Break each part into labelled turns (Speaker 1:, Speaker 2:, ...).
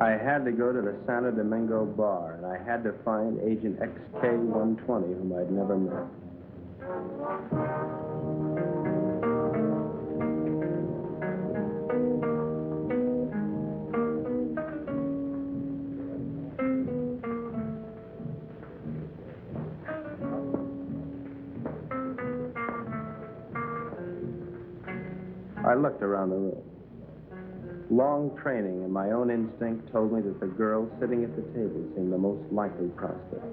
Speaker 1: I had to go to the Santo Domingo bar, and I had to find Agent XK-120, whom I'd never met. I looked around the room. Long training and my own instinct told me that the girl sitting at the table seemed the most likely prospect.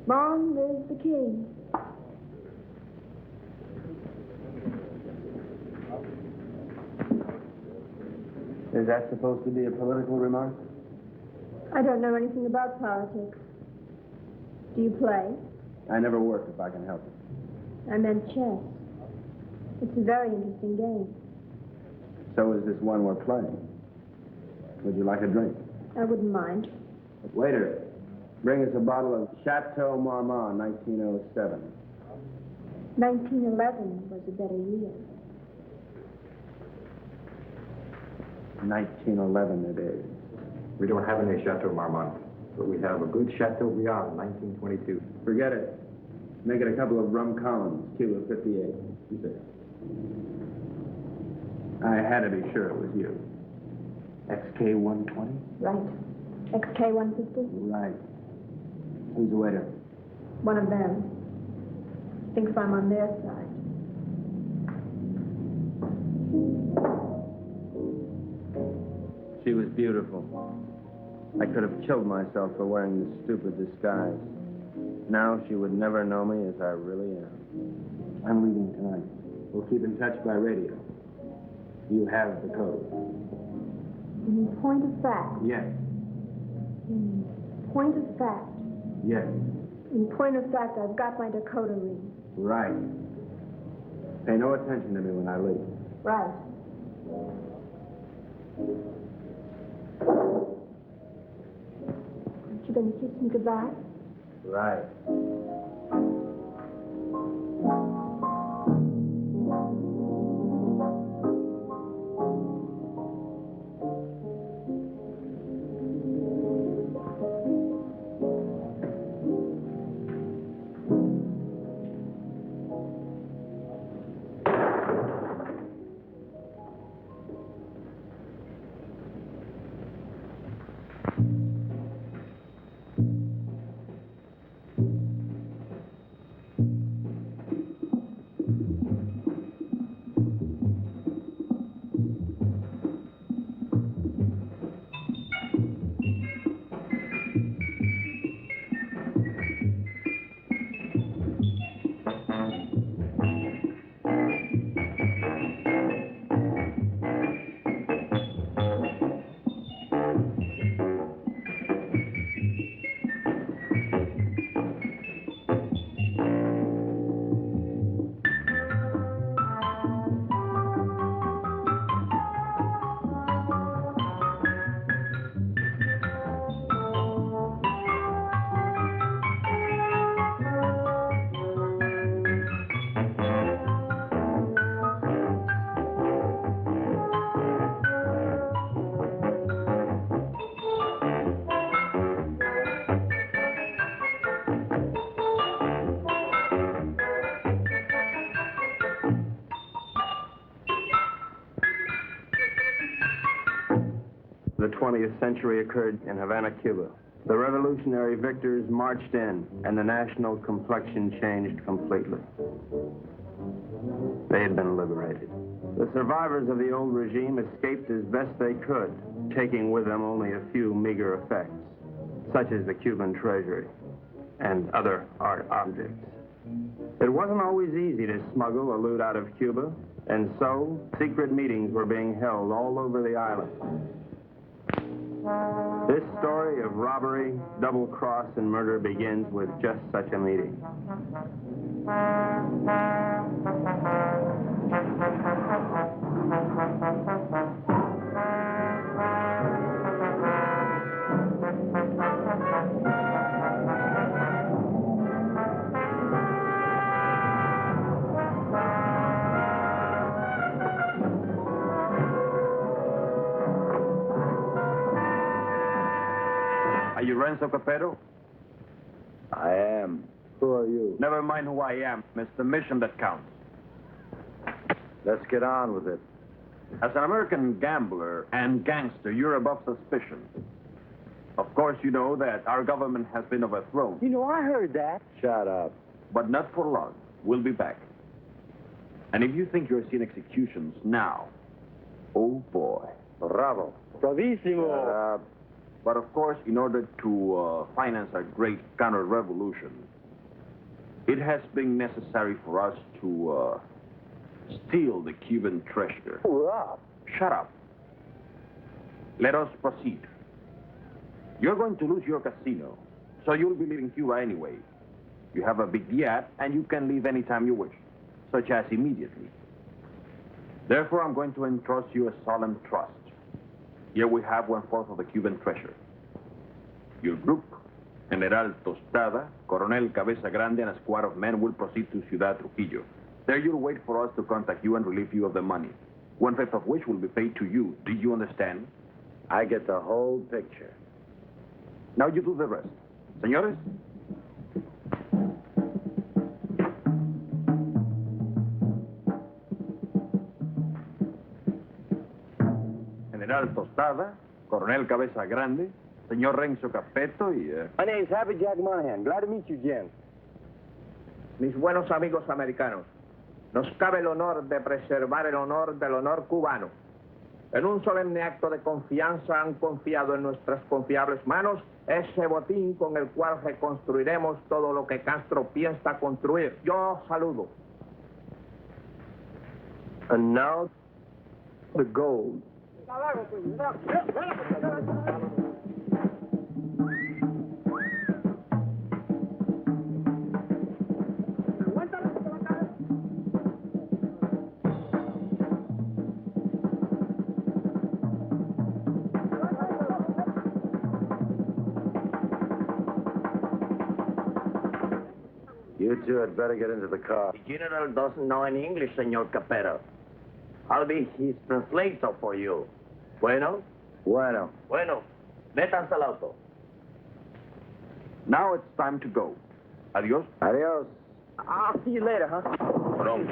Speaker 2: Long live the king.
Speaker 1: Is that supposed to be a political remark?
Speaker 2: I don't know anything about politics. Do you play?
Speaker 1: I never work if I can help it.
Speaker 2: I meant chess. It's a very interesting game.
Speaker 1: So is this one we're playing. Would you like a drink?
Speaker 2: I wouldn't mind.
Speaker 1: Waiter, bring us a bottle of Chateau Marmont, 1907.
Speaker 2: 1911 was a better year.
Speaker 1: 1911 it is.
Speaker 3: We don't have any Chateau Marmont, but we have a good Chateau Briand, 1922.
Speaker 1: Forget it. Make it a couple of rum Collins, Cuba 58. You say. I had to be sure it was you. XK-120?
Speaker 2: Right. XK-150?
Speaker 1: Right. Who's the waiter?
Speaker 2: One of them. Thinks I'm on their side.
Speaker 1: She was beautiful. I could have killed myself for wearing this stupid disguise. Now she would never know me as I really am. I'm leaving tonight. We'll keep in touch by radio. You have the code.
Speaker 2: In point of fact.
Speaker 1: Yes.
Speaker 2: In point of fact.
Speaker 1: Yes.
Speaker 2: In point of fact, I've got my decoder ring.
Speaker 1: Right. Pay no attention to me when I leave.
Speaker 2: Right. Aren't you going to kiss me goodbye?
Speaker 1: Right. The 20th century occurred in Havana, Cuba. The revolutionary victors marched in, and the national complexion changed completely. They had been liberated. The survivors of the old regime escaped as best they could, taking with them only a few meager effects, such as the Cuban treasury and other art objects. It wasn't always easy to smuggle or loot out of Cuba, And so, secret meetings were being held all over the island. This story of robbery, double-cross, and murder begins with just such a meeting. Are you Renzo Capeto?
Speaker 4: I am. Who are you?
Speaker 1: Never mind who I am. It's the mission that counts.
Speaker 4: Let's get on with it.
Speaker 1: As an American gambler and gangster, you're above suspicion. Of course, you know that our government has been overthrown.
Speaker 4: You know, I heard that. Shut up.
Speaker 1: But not for long. We'll be back. And if you think you're seeing executions now, oh boy.
Speaker 4: Bravo.
Speaker 3: Bravissimo.
Speaker 4: Shut up.
Speaker 1: But of course, in order to finance a great counter-revolution, it has been necessary for us to steal the Cuban treasure.
Speaker 4: Hurrah.
Speaker 1: Shut up. Let us proceed. You're going to lose your casino, so you'll be leaving Cuba anyway. You have a big yacht, and you can leave anytime you wish, such as immediately. Therefore, I'm going to entrust you a solemn trust. Here we have 1/4 of the Cuban treasure. Your group, General Tostada, Coronel Cabeza Grande, and a squad of men will proceed to Ciudad Trujillo. There you'll wait for us to contact you and relieve you of the money, 1/5 of which will be paid to you. Do you understand?
Speaker 4: I get the whole picture.
Speaker 1: Now you do the rest. Señores? General Tostada, Coronel Cabeza Grande, Señor Renzo Capeto y...
Speaker 4: My name's Happy Jack Monahan. Glad to meet you, gents.
Speaker 5: Mis buenos amigos americanos, nos cabe el honor de preservar el honor del honor cubano. En un solemne acto de confianza han confiado en nuestras confiables manos ese botín con el cual reconstruiremos todo lo que Castro piensa construir. Yo saludo.
Speaker 4: And now, the gold. You two had better get into the car.
Speaker 5: The general doesn't know any English, Senor Capeto. I'll be his translator for you. Bueno?
Speaker 4: Bueno.
Speaker 5: Bueno. Métanse al auto.
Speaker 1: Now it's time to go. Adios.
Speaker 4: Adios.
Speaker 5: I'll see you later, huh?
Speaker 1: Pronto.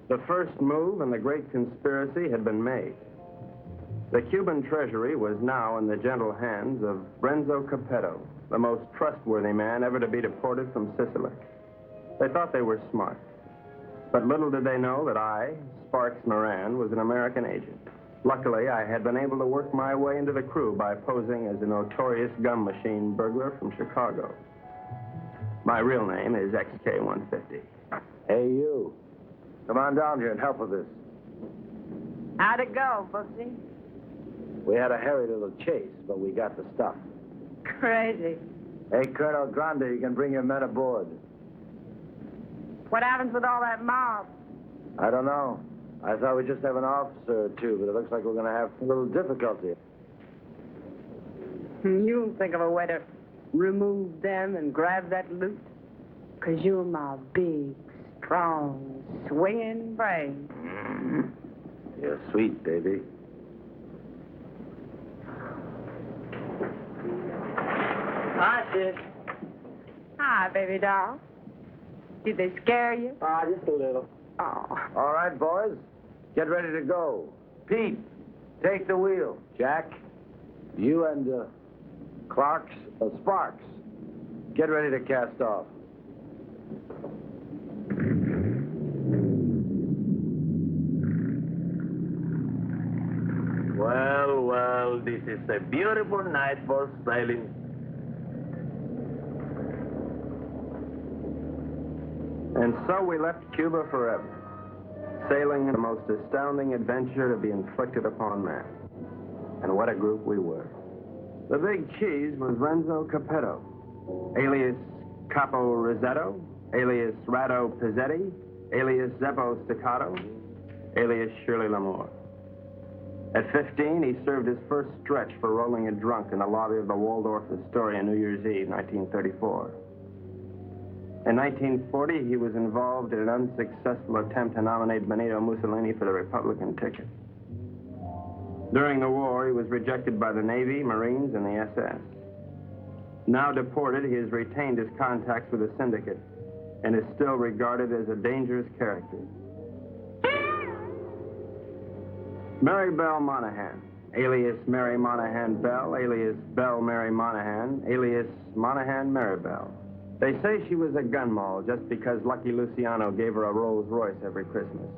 Speaker 1: The first move in the great conspiracy had been made. The Cuban treasury was now in the gentle hands of Renzo Capeto, the most trustworthy man ever to be deported from Sicily. They thought they were smart. But little did they know that I, Sparks Moran, was an American agent. Luckily, I had been able to work my way into the crew by posing as a notorious gum machine burglar from Chicago. My real name is XK150.
Speaker 4: Hey, you. Come on down here and help with this.
Speaker 6: How'd it go, Booksy?
Speaker 4: We had a hairy little chase, but we got the stuff.
Speaker 6: Crazy.
Speaker 4: Hey, Colonel Grande, you can bring your men aboard.
Speaker 6: What happens with all that mob?
Speaker 4: I don't know. I thought we'd just have an officer or two, but it looks like we're going to have a little difficulty.
Speaker 6: You'll think of a way to remove them and grab that loot. Because you're my big, strong, swinging brain.
Speaker 4: You're sweet, baby.
Speaker 6: Hi, sis. Hi, baby doll. Did they scare you?
Speaker 4: Just a little.
Speaker 6: Oh.
Speaker 4: All right, boys. Get ready to go. Pete, take the wheel. Jack, you and Sparks, get ready to cast off.
Speaker 7: Well, well, this is a beautiful night for sailing.
Speaker 1: And so we left Cuba forever, sailing in the most astounding adventure to be inflicted upon man. And what a group we were. The big cheese was Renzo Capeto, alias Capo Rosetto, alias Rado Pizzetti, alias Zeppo Staccato, alias Shirley Lamour. At 15, he served his first stretch for rolling a drunk in the lobby of the Waldorf Astoria New Year's Eve, 1934. In 1940, he was involved in an unsuccessful attempt to nominate Benito Mussolini for the Republican ticket. During the war, he was rejected by the Navy, Marines, and the SS. Now deported, he has retained his contacts with the syndicate and is still regarded as a dangerous character. Mary Bell Monahan, alias Mary Monahan Bell, alias Bell Mary Monahan, alias Monahan Mary Bell. They say she was a gun moll just because Lucky Luciano gave her a Rolls Royce every Christmas.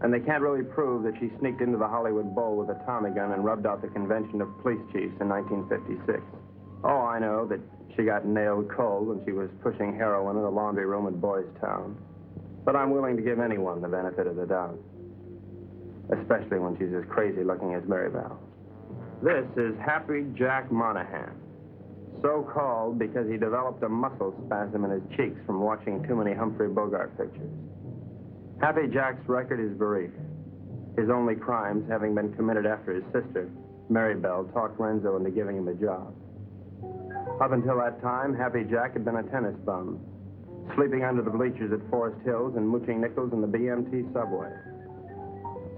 Speaker 1: And they can't really prove that she sneaked into the Hollywood Bowl with a Tommy gun and rubbed out the convention of police chiefs in 1956. Oh, I know that she got nailed cold when she was pushing heroin in a laundry room at Boys Town. But I'm willing to give anyone the benefit of the doubt. Especially when she's as crazy looking as Mary Bell. This is Happy Jack Monahan. So called because he developed a muscle spasm in his cheeks from watching too many Humphrey Bogart pictures. Happy Jack's record is brief. His only crimes having been committed after his sister, Mary Bell, talked Renzo into giving him a job. Up until that time, Happy Jack had been a tennis bum, sleeping under the bleachers at Forest Hills and mooching nickels in the BMT subway.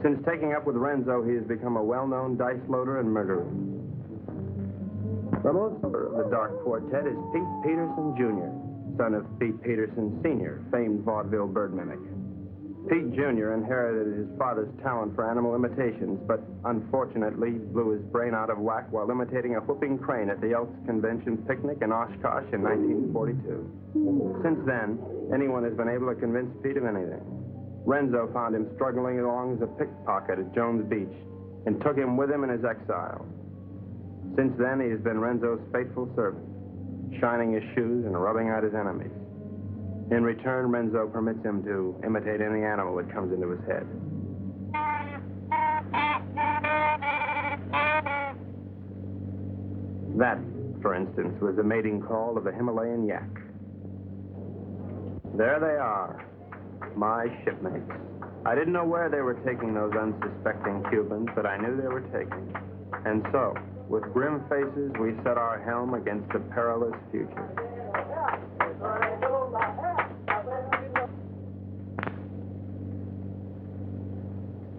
Speaker 1: Since taking up with Renzo, he has become a well-known dice loader and murderer. The most of the Dark Quartet is Pete Peterson, Jr., son of Pete Peterson, Sr., famed vaudeville bird mimic. Pete, Jr. inherited his father's talent for animal imitations, but unfortunately blew his brain out of whack while imitating a whooping crane at the Elks Convention picnic in Oshkosh in 1942. Since then, anyone has been able to convince Pete of anything. Renzo found him struggling along as a pickpocket at Jones Beach and took him with him in his exile. Since then, he has been Renzo's faithful servant, shining his shoes and rubbing out his enemies. In return, Renzo permits him to imitate any animal that comes into his head. That, for instance, was the mating call of the Himalayan yak. There they are, my shipmates. I didn't know where they were taking those unsuspecting Cubans, but I knew they were taking. And so, with grim faces, we set our helm against a perilous future.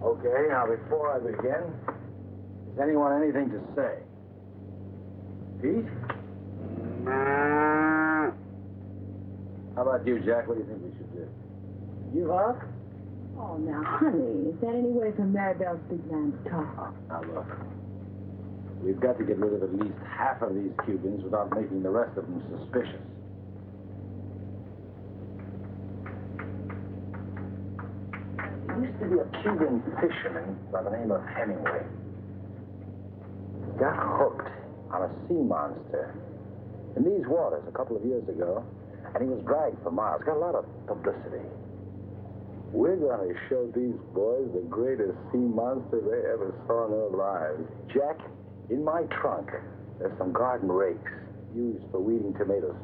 Speaker 4: Okay, now before I begin, does anyone anything to say? Pete? How about you, Jack? What do you think we should do? You up?
Speaker 2: Oh, now, honey, is that any way for Maribel's big man to talk?
Speaker 4: Now, look. We've got to get rid of at least half of these Cubans without making the rest of them suspicious. There used to be a Cuban fisherman by the name of Hemingway. He got hooked on a sea monster in these waters a couple of years ago, and he was dragged for miles. Got a lot of publicity. We're going to show these boys the greatest sea monster they ever saw in their lives. Jack, in my trunk, there's some garden rakes used for weeding tomatoes.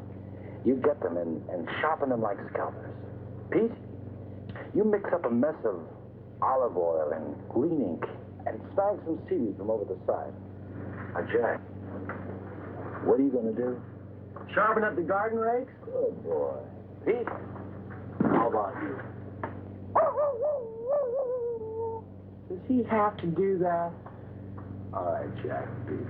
Speaker 4: You get them and sharpen them like scalpers. Pete, you mix up a mess of olive oil and green ink, and snag some seaweed from over the side. Now, Jack, what are you going to do?
Speaker 1: Sharpen up the garden rakes?
Speaker 4: Good boy. Pete, how about you? Does he have to do that? All right, Jack, beat it.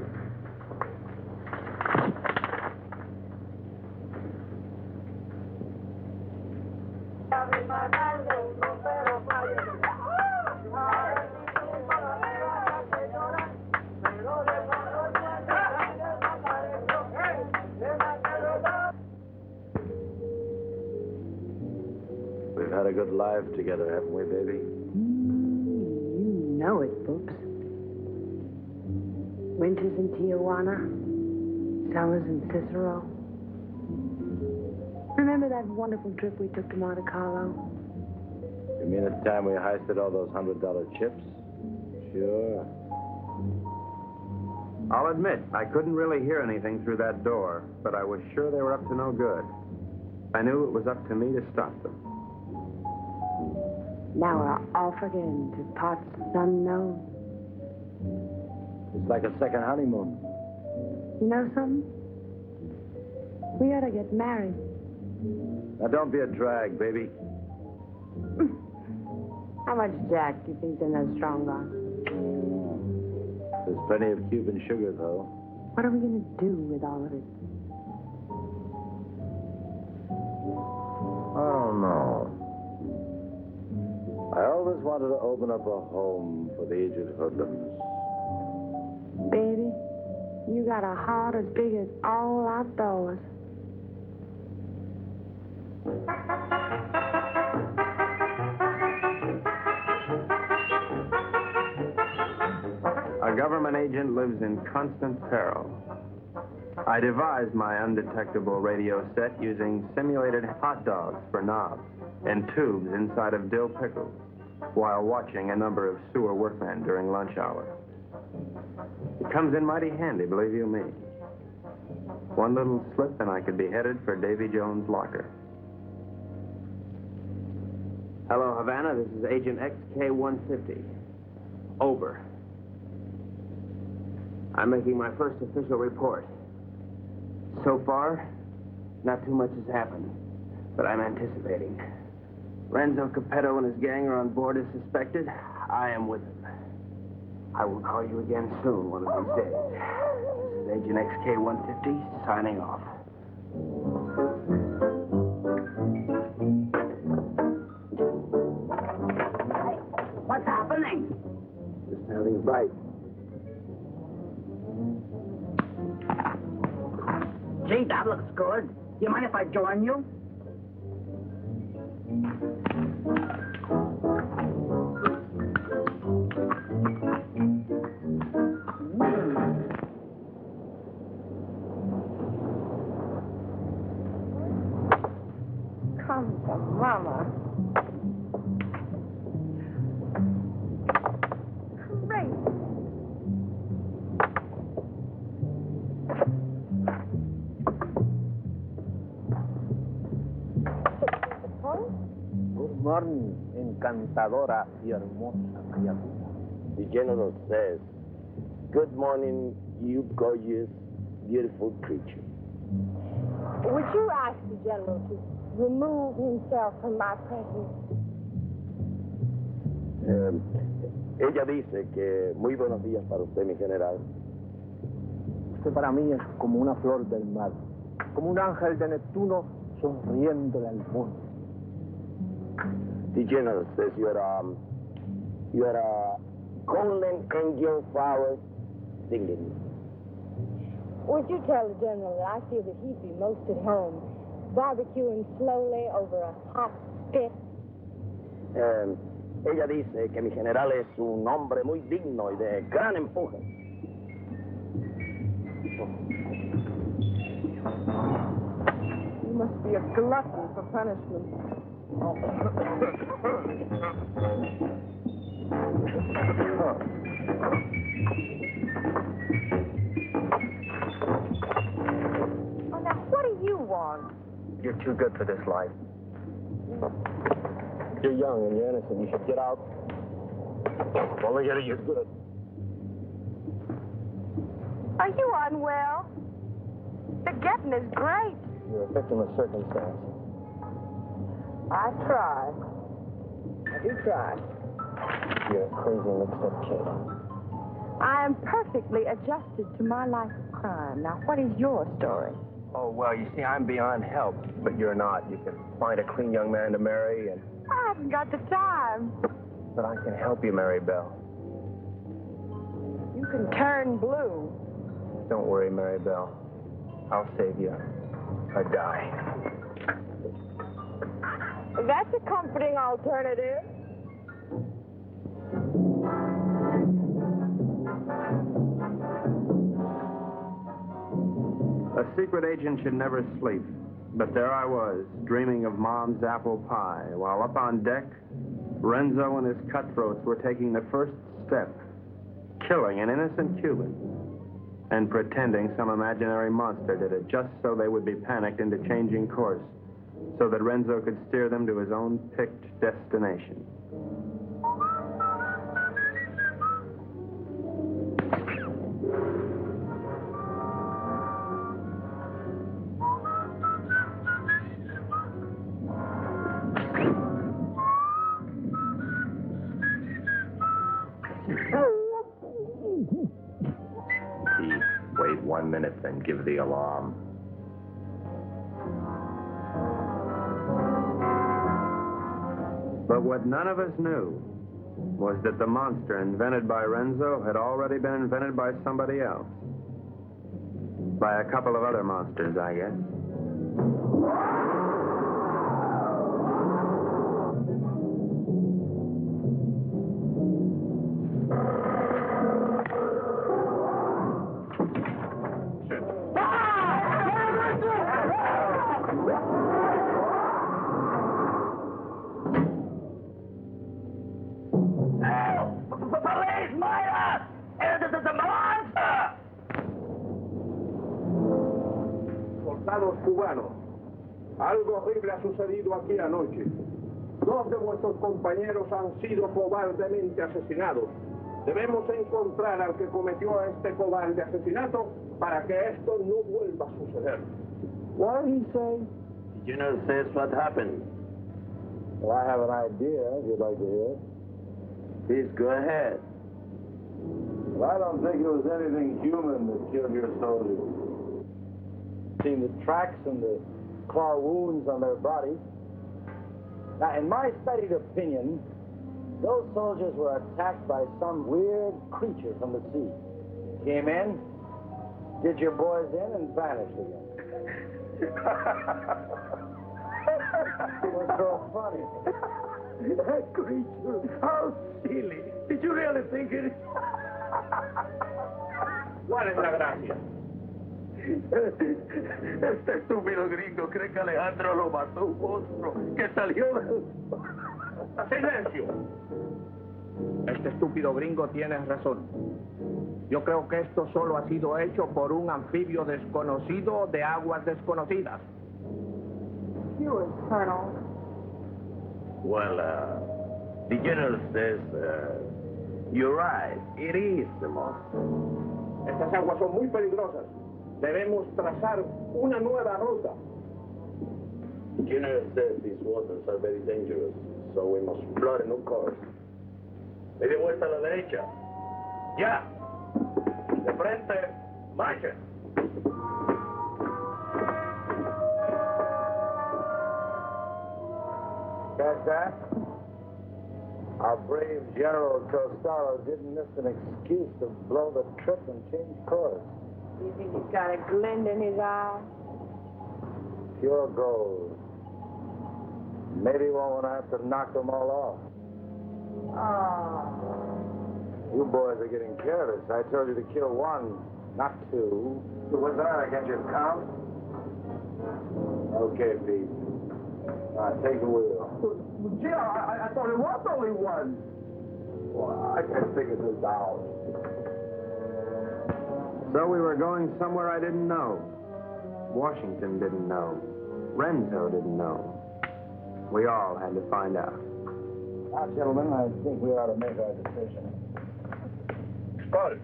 Speaker 3: We've had a good life together, haven't we, baby?
Speaker 6: You know it, Boops. Winters in Tijuana, summers in Cicero. Remember that wonderful trip we took to Monte Carlo?
Speaker 3: You mean the time we heisted all those $100 chips? Sure.
Speaker 1: I'll admit, I couldn't really hear anything through that door, but I was sure they were up to no good. I knew it was up to me to stop them.
Speaker 6: Now we're off again to parts unknown.
Speaker 3: It's like a second honeymoon.
Speaker 6: You know something? We ought to get married.
Speaker 3: Now, don't be a drag, baby.
Speaker 6: How much Jack do you think in those strong arms?
Speaker 3: There's plenty of Cuban sugar, though.
Speaker 6: What are we going to do with all of it?
Speaker 3: I don't know. I always wanted to open up a home for the aged hoodlums.
Speaker 6: Baby, you got a heart as big as all outdoors.
Speaker 1: A government agent lives in constant peril. I devised my undetectable radio set using simulated hot dogs for knobs and tubes inside of dill pickles while watching a number of sewer workmen during lunch hour. It comes in mighty handy, believe you me. One little slip and I could be headed for Davy Jones' locker. Hello, Havana. This is Agent XK-150. Over. I'm making my first official report. So far, not too much has happened, but I'm anticipating. Renzo Capeto and his gang are on board as suspected. I am with them. I will call you again soon, one of these days. This is Agent XK-150 signing off.
Speaker 6: What's happening?
Speaker 1: Just having a bite.
Speaker 6: Gee, that looks good. You mind if I join you? Come to Mama. Great.
Speaker 4: Good morning, encantadora y hermosa criatura.
Speaker 7: The general says, "Good morning, you gorgeous, beautiful creature."
Speaker 2: Would you ask the general to remove himself from my presence?
Speaker 7: Ella dice que muy buenos días para usted, mi general.
Speaker 4: Usted para mí es como una flor del mar, como un ángel de Neptuno sonriéndole al mundo.
Speaker 7: The general says you are a golden angel flower singing.
Speaker 2: Would you tell the general that I feel that he'd be most at home, barbecuing slowly over a hot spit?
Speaker 7: Ella dice que mi general es un hombre muy digno y de gran empuje.
Speaker 6: You must be a glutton for punishment.
Speaker 2: Oh, now, what do you want?
Speaker 4: You're too good for this life. You're young and you're innocent. You should get out Only getting as good.
Speaker 2: Are you unwell? The getting is great.
Speaker 4: You're a victim of circumstance.
Speaker 2: I try. I do try.
Speaker 4: You're a crazy mixed-up kid.
Speaker 2: I am perfectly adjusted to my life of crime. Now, what is your story?
Speaker 1: Oh, well, you see, I'm beyond help, but you're not. You can find a clean young man to marry, and...
Speaker 2: I haven't got the time.
Speaker 1: But I can help you, Mary Bell.
Speaker 2: You can turn blue.
Speaker 1: Don't worry, Mary Bell. I'll save you a die.
Speaker 2: That's a comforting alternative.
Speaker 1: A secret agent should never sleep. But there I was, dreaming of Mom's apple pie, while up on deck, Renzo and his cutthroats were taking the first step, killing an innocent Cuban, and pretending some imaginary monster did it just so they would be panicked into changing course, so that Renzo could steer them to his own picked destination.
Speaker 3: Wait 1 minute, then give the alarm.
Speaker 1: But what none of us knew was that the monster invented by Renzo had already been invented by somebody else. By a couple of other monsters, I guess.
Speaker 5: Soldados cubanos, algo horrible ha sucedido aquí anoche. 2 de vuestros compañeros han sido cobardemente asesinados. Debemos encontrar al que cometió este cobarde asesinato para que esto no vuelva a suceder.
Speaker 4: What did he say?
Speaker 7: The general says what happened.
Speaker 4: Well, I have an idea, if you'd like to hear it.
Speaker 7: Please go ahead.
Speaker 4: Well, I don't think it was anything human that killed your soldiers. Seen the tracks and the claw wounds on their bodies. Now, in my studied opinion, those soldiers were attacked by some weird creature from the sea. Came in, did your boys in, and vanished again. What's so funny?
Speaker 5: That creature, how silly. Did you really think it? ¿Cuál es la gracia?
Speaker 7: Este estúpido gringo cree que Alejandro lo mató un monstruo que salió del...
Speaker 5: ¡Silencio! Este estúpido gringo tiene razón. Yo creo que esto solo ha sido hecho por un anfibio desconocido de aguas desconocidas.
Speaker 2: Yours, Colonel.
Speaker 7: Well, the general says, you're right, it is the monster.
Speaker 5: Estas aguas son muy peligrosas. Debemos trazar una nueva ruta.
Speaker 7: The general says these waters are very dangerous, so we must plot a new course. Media vuelta a la derecha. Ya. De frente, marcha.
Speaker 4: Catch that? Our brave General Costello didn't miss an excuse to blow the trip and change course.
Speaker 2: You think he's got a glint in his eye?
Speaker 4: Pure gold. Maybe we won't have to knock them all off.
Speaker 2: Oh.
Speaker 4: You boys are getting careless. I told you to kill 1, not 2.
Speaker 1: What's that? I got your count?
Speaker 4: Okay, Pete. All right, take the wheel.
Speaker 5: Gee, I thought it was only 1.
Speaker 4: Well, I can't figure this out.
Speaker 1: So we were going somewhere I didn't know. Washington didn't know. Renzo didn't know. We all had to find out.
Speaker 4: Now, gentlemen, I think we ought to make our decision.
Speaker 7: Skull.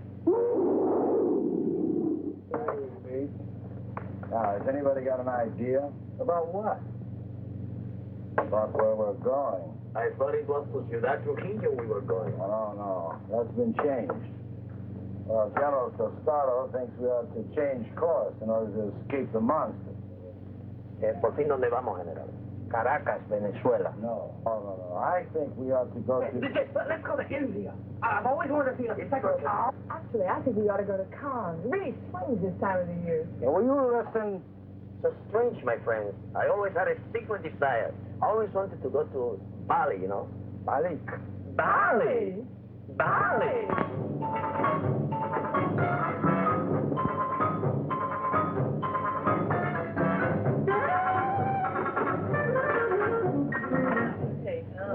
Speaker 4: Now, has anybody got an idea? About what? About where we're going.
Speaker 7: I thought it was to Ciudad Trujillo we were going.
Speaker 4: Oh, no. That's been changed. Well, General Tostado thinks we ought to change course in order to escape the monster.
Speaker 7: ¿Por fin dónde vamos, General?
Speaker 4: Caracas, Venezuela. No. No. I think we ought to go to...
Speaker 6: Let's go to India. I've always wanted to see a psycho town.
Speaker 2: Actually, I think we ought to go to Cannes. It really swings this time of the year.
Speaker 4: Yeah, will you listen?
Speaker 7: So strange, my friends. I always had a secret desire. I always wanted to go to Bali, you know?
Speaker 4: Bali?
Speaker 7: Bali! Bali!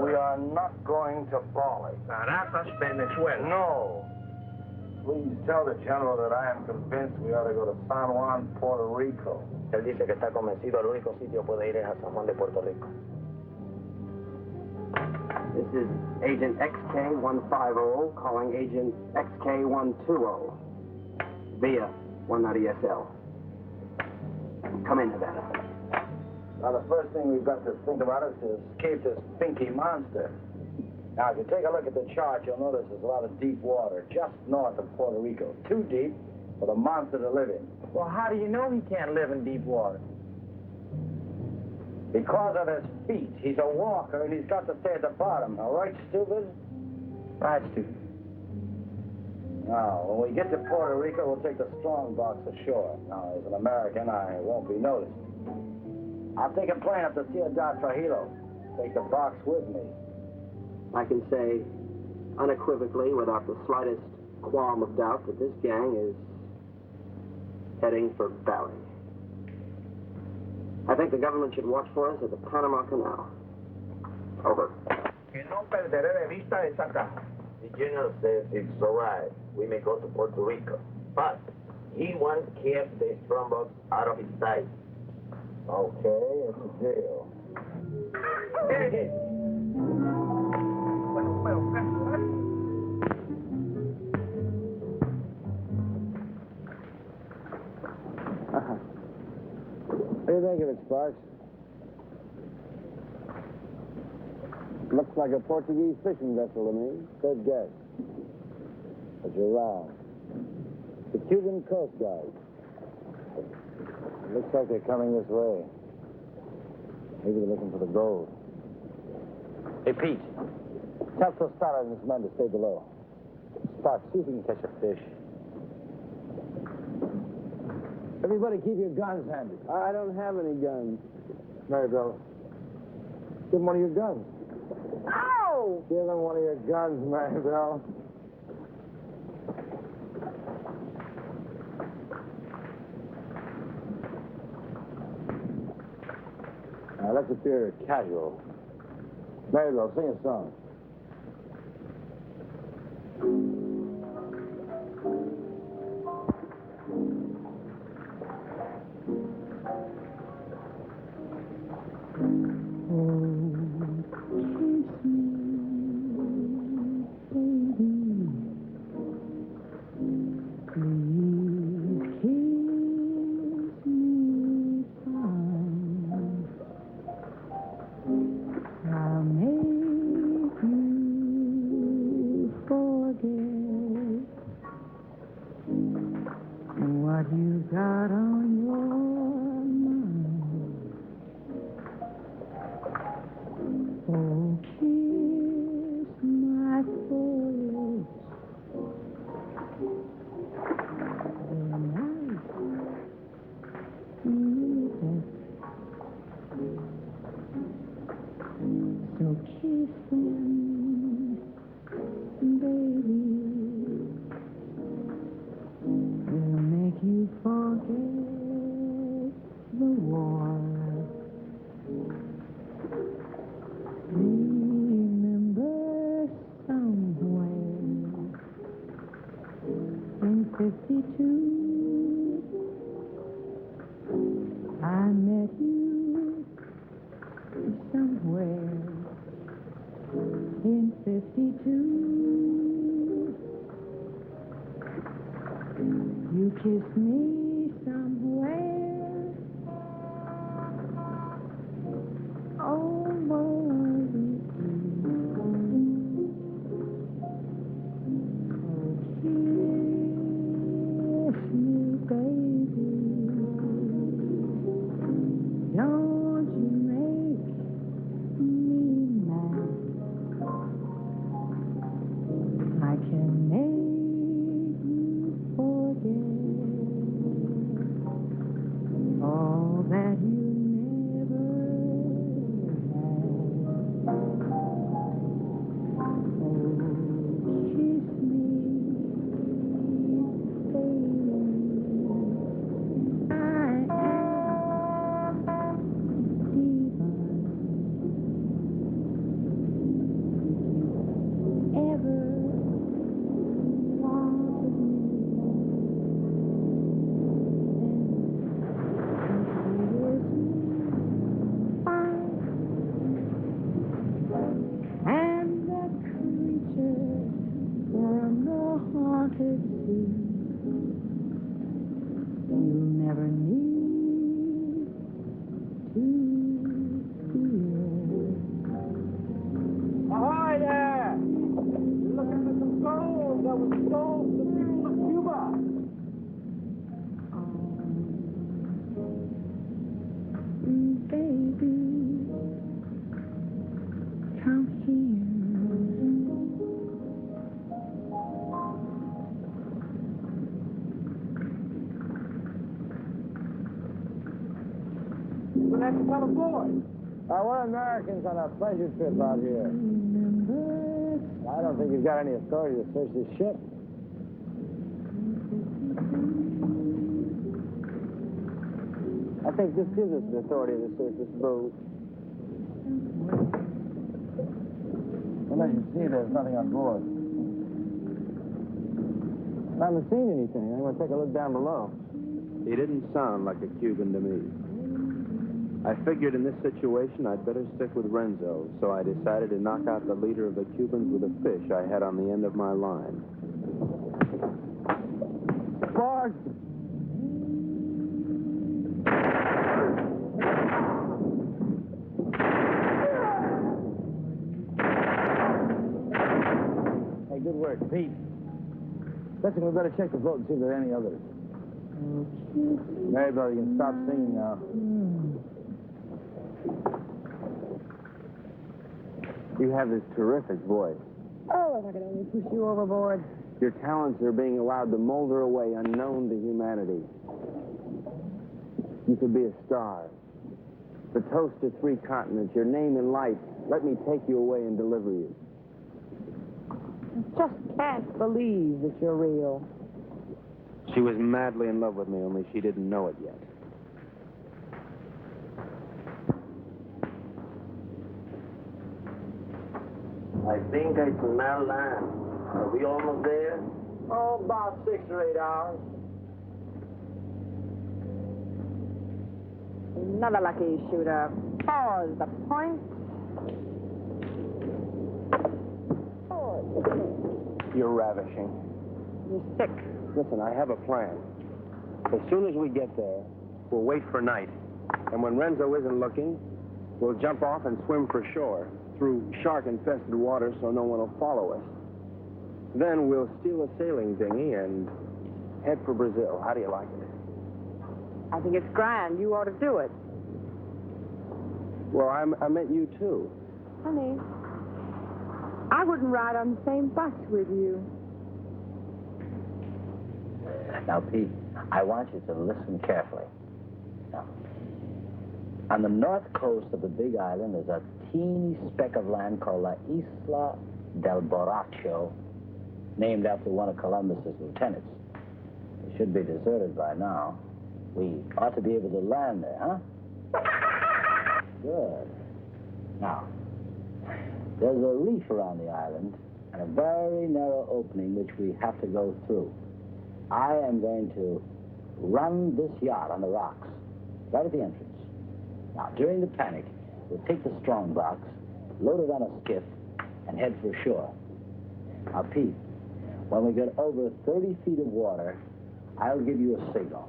Speaker 4: We are not going to Bali.
Speaker 5: Caracas, Venezuela.
Speaker 4: No. Please tell the General that I am convinced we ought to go to San Juan, Puerto Rico.
Speaker 7: Él dice que está convencido, el único sitio puede ir es a San Juan de Puerto Rico.
Speaker 8: This is Agent XK150 calling Agent XK120 via 190SL. Come in, Havana.
Speaker 4: Now, the first thing we've got to think about is to escape this pinky monster. Now, if you take a look at the chart, you'll notice there's a lot of deep water just north of Puerto Rico. Too deep for the monster to live in.
Speaker 5: Well, how do you know he can't live in deep water?
Speaker 4: Because of his feet. He's a walker, and he's got to stay at the bottom. All right, stupid?
Speaker 5: Right, stupid.
Speaker 4: Now, when we get to Puerto Rico, we'll take the strong box ashore. Now, as an American, I won't be noticed. I'll take a plane up to Ciudad Trujillo. Take the box with me.
Speaker 8: I can say unequivocally, without the slightest qualm of doubt, that this gang is heading for Bali. I think the government should watch for us at the Panama Canal. Over.
Speaker 5: Que no perderé de vista esa caja.
Speaker 7: The General says it's all right. We may go to Puerto Rico. But he wants to keep the strongbox out of his sight.
Speaker 4: Okay, it's a deal.
Speaker 1: What do you think of it, Sparks? Looks like a Portuguese fishing vessel to me. Good guess. But you're wrong. The Cuban Coast Guard.
Speaker 4: Looks like they're coming this way. Maybe they're looking for the gold.
Speaker 5: Hey, Pete.
Speaker 4: Tell Tostada and his men to stay below. Sparks, see if we can catch a fish. Everybody keep your guns handy.
Speaker 1: I don't have any guns.
Speaker 4: Maribel, give him one of your guns.
Speaker 2: Ow!
Speaker 1: Give him one of your guns, Maribel. Now, let's appear casual. Maribel, sing a song.
Speaker 2: 52. You kissed me somewhere over the kiss me, baby. Don't you make me mad. I can make you forget all that you never had. Oh, kiss me, baby. I am divine. Ever wanted me, and the creature from the haunted sea. You'll never need to fear.
Speaker 5: Ahoy there! You're looking for some gold that was sold to the people of Cuba.
Speaker 2: Baby, come here.
Speaker 5: We'll have to come aboard.
Speaker 1: We're Americans on a pleasure trip out here.
Speaker 2: Remember,
Speaker 1: I don't think you've got any authority to search this ship. I think this gives us the authority to search this boat. Well, as you see, there's nothing on board. I haven't seen anything. I'm going to take a look down below. He didn't sound like a Cuban to me. I figured in this situation I'd better stick with Renzo, so I decided to knock out the leader of the Cubans with a fish I had on the end of my line. Bart! Hey, good work, Pete. Listen, we better check the boat and see if there are any others. Maribel, you can stop singing now. You have this terrific voice.
Speaker 2: oh, if I could only push you overboard.
Speaker 1: Your talents are being allowed to molder away unknown to humanity. You could be a star. The toast of 3 continents, your name in lights. Let me take you away and deliver you.
Speaker 2: I just can't believe that you're real.
Speaker 1: She was madly in love with me, only she didn't know it yet.
Speaker 7: I think I smell land. Are we almost there?
Speaker 8: Oh, about 6 or 8 hours.
Speaker 6: Another lucky shooter. Pause the point.
Speaker 1: You're ravishing.
Speaker 6: You're sick.
Speaker 1: Listen, I have a plan. As soon as we get there, we'll wait for night. And when Renzo isn't looking, we'll jump off and swim for shore through shark-infested water so no one will follow us. Then we'll steal a sailing dinghy and head for Brazil. How do you like it?
Speaker 6: I think it's grand. You ought to do it.
Speaker 1: Well, I meant you, too.
Speaker 6: Honey, I wouldn't ride on the same bus with you.
Speaker 4: Now, Pete, I want you to listen carefully. Now, on the north coast of the Big Island is a teeny speck of land called La Isla del Borracho, named after one of Columbus's lieutenants. It should be deserted by now. We ought to be able to land there, huh? Good. Now, there's a reef around the island and a very narrow opening which we have to go through. I am going to run this yacht on the rocks, right at the entrance. Now, during the panic, we'll take the strong box, load it on a skiff, and head for shore. Now, Pete, when we get over 30 feet of water, I'll give you a signal.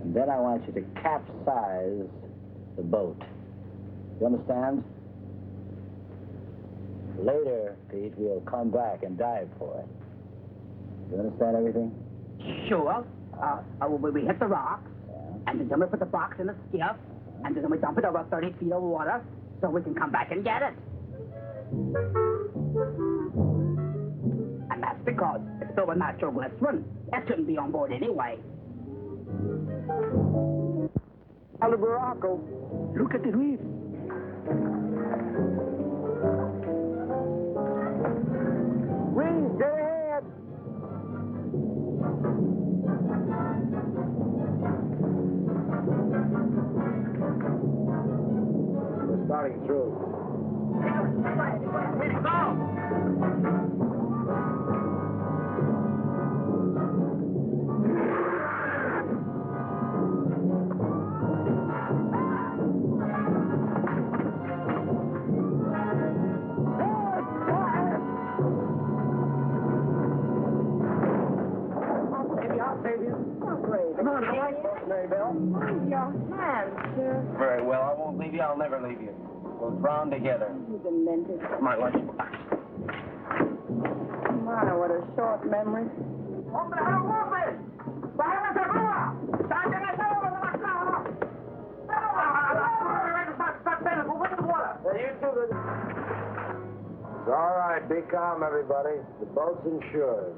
Speaker 4: And then I want you to capsize the boat. You understand? Later, Pete, we'll come back and dive for it. You understand everything?
Speaker 9: Sure. We hit the rocks, and then we put the box in the skiff, and then we dump it over 30 feet of water so we can come back and get it. And that's because it's filled with natural glycerin. That shouldn't be on board anyway.
Speaker 5: Diabolical.
Speaker 9: Look at the reef.
Speaker 5: Reef, get ahead.
Speaker 4: We're starting through.
Speaker 8: Very well, I won't leave you. I'll never leave you. We'll drown together.
Speaker 6: You demented.
Speaker 8: My lunch.
Speaker 6: My, what a short memory.
Speaker 4: It's all right. Be calm, everybody. The boat's insured.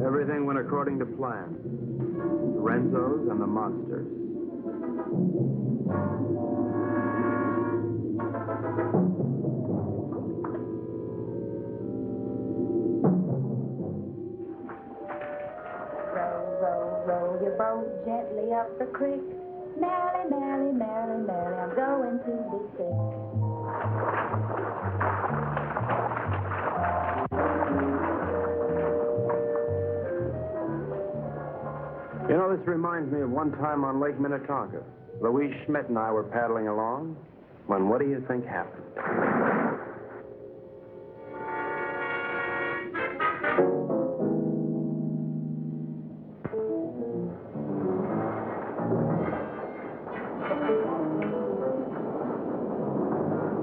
Speaker 1: Everything went according to plan. The Renzos and the monsters.
Speaker 2: Row your boat gently up the creek. Merrily, merrily, merrily, merrily, I'm going to be sick.
Speaker 1: You know, this reminds me of one time on Lake Minnetonka. Louise Schmidt and I were paddling along when what do you think happened?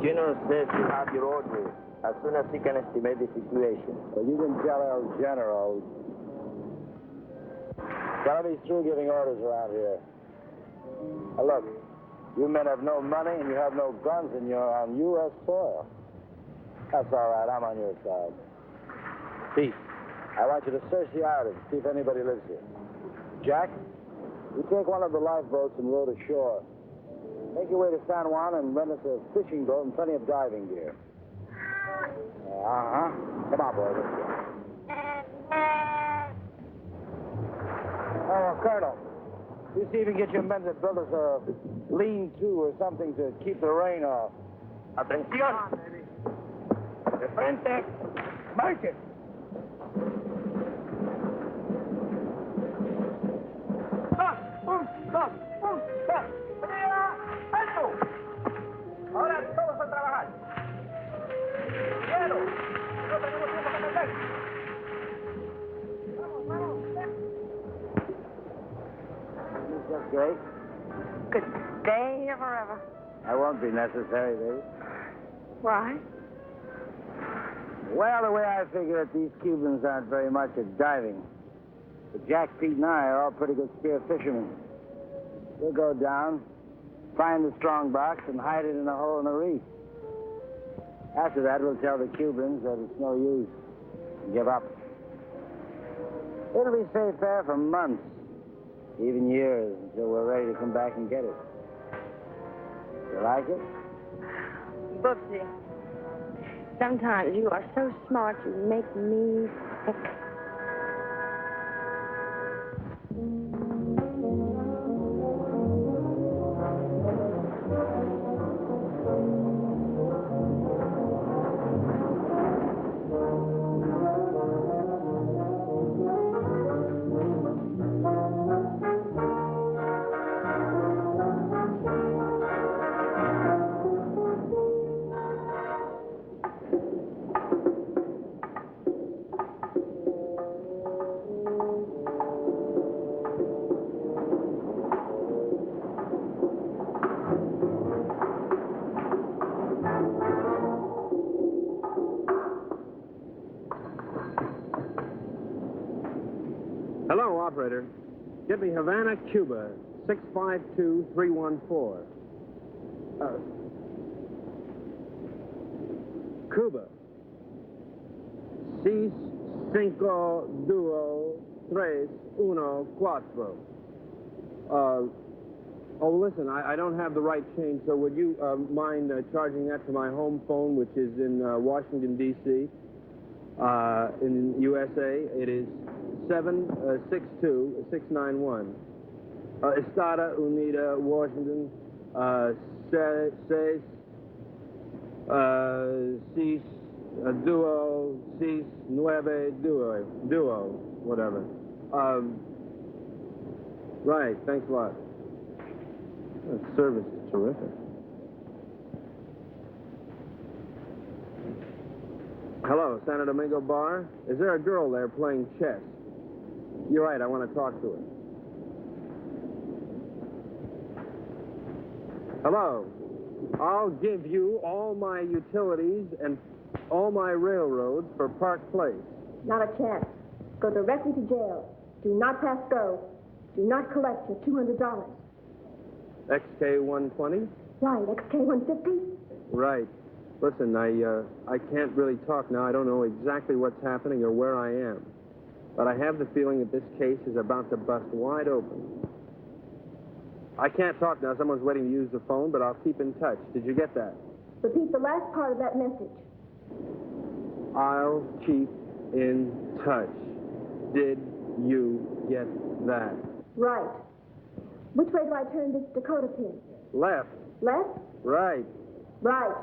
Speaker 8: General says you have your orders as soon as he can estimate the situation.
Speaker 4: Well, you can tell El General. Gotta be through giving orders around here. Now, look, you men have no money and you have no guns and you're on U.S. soil. That's all right. I'm on your side. Pete, I want you to search the island, see if anybody lives here. Jack, you take one of the lifeboats and row to shore. Make your way to San Juan and rent us a fishing boat and plenty of diving gear. Uh-huh. Come on, boy. Let's go. Oh, Colonel, you see if you can get your men to build us a lean-to or something to keep the rain off.
Speaker 5: Atención. De frente. Marchen. Dos. ¡Alto! Ahora todos a trabajar. Quiero. No tenemos tiempo que perder. Vamos.
Speaker 4: That's great.
Speaker 6: Good day forever.
Speaker 4: That won't be necessary, baby.
Speaker 6: Why?
Speaker 4: Well, the way I figure it, these Cubans aren't very much at diving. But Jack, Pete, and I are all pretty good spear fishermen. We'll go down, find the strong box, and hide it in a hole in the reef. After that, we'll tell the Cubans that it's no use. Give up. It'll be safe there for months, even years, until we're ready to come back and get it. You like it?
Speaker 2: Bubsy. Sometimes you are so smart you make me sick.
Speaker 1: Hello, operator. Get me Havana, Cuba, 652314. Cuba. 6, 5, 2, 3, 1, 4. Listen, I don't have the right change, so would you mind charging that to my home phone, which is in Washington, D.C., in USA? It is 762-691. Estada Unida, Washington, 6, 6, 9, duo, whatever. Right, thanks a lot. That service is terrific. Hello, Santo Domingo Bar. Is there a girl there playing chess? You're right, I want to talk to her. Hello. I'll give you all my utilities and all my railroads for Park Place.
Speaker 10: Not a chance. Go directly to jail. Do not pass go. Do not collect your $200.
Speaker 1: XK-120?
Speaker 10: Right, XK-150?
Speaker 1: Right. Listen, I can't really talk now. I don't know exactly what's happening or where I am. But I have the feeling that this case is about to bust wide open. I can't talk now. Someone's waiting to use the phone, but I'll keep in touch. Did you get that?
Speaker 10: Repeat the last part of that message.
Speaker 1: I'll keep in touch. Did you get that?
Speaker 10: Right. Which way do I turn this Dakota pin?
Speaker 1: Left.
Speaker 10: Left?
Speaker 1: Right.
Speaker 10: Right.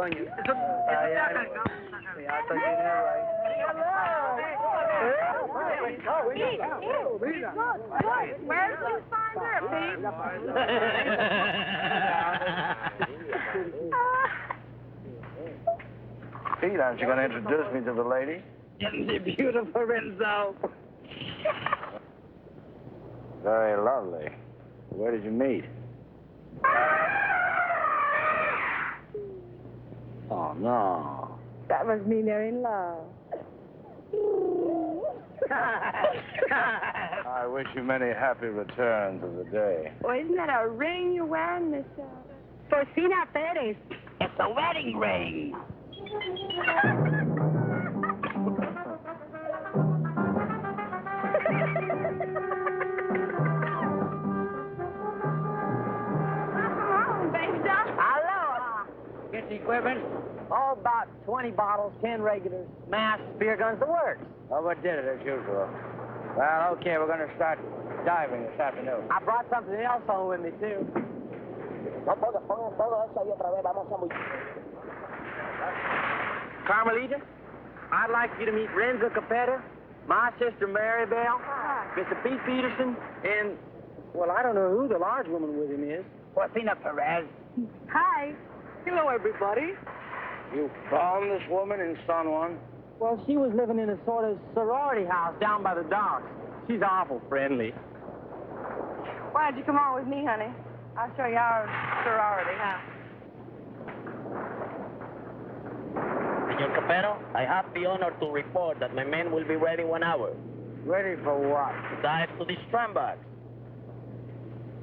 Speaker 9: coño. Yeah, I thought you knew, right?
Speaker 2: Where's you find her, Pete?
Speaker 4: Pete, aren't you going to introduce me to the lady?
Speaker 9: Isn't she beautiful, Renzo?
Speaker 4: Very lovely. Where did you meet? Oh, no.
Speaker 2: That must mean they're in love.
Speaker 4: I wish you many happy returns of the day.
Speaker 2: Well, isn't that a ring you're wearing, Miss?
Speaker 9: Porcina Perez. It's a wedding ring.
Speaker 8: Get the equipment. All about 20 bottles, 10 regulars, masks, beer guns, the works.
Speaker 4: Overdid it as usual. Well, okay, we're going to start diving this afternoon.
Speaker 8: I brought something else home with me, too. Carmelita, I'd like you to meet Renzo Capeto, my sister Mary Bell, Mr. Pete Peterson, and, well, I don't know who the large woman with him is.
Speaker 9: Porcina Perez.
Speaker 2: Hi.
Speaker 8: Hello, everybody.
Speaker 4: You found this woman in San Juan?
Speaker 8: Well, she was living in a sort of sorority house down by the docks. She's awful friendly.
Speaker 2: Why don't you come on with me, honey? I'll show you our sorority house.
Speaker 11: Senor Capeto, I have the honor to report that my men will be ready 1 hour.
Speaker 4: Ready for what?
Speaker 11: To dive to the strandbacks.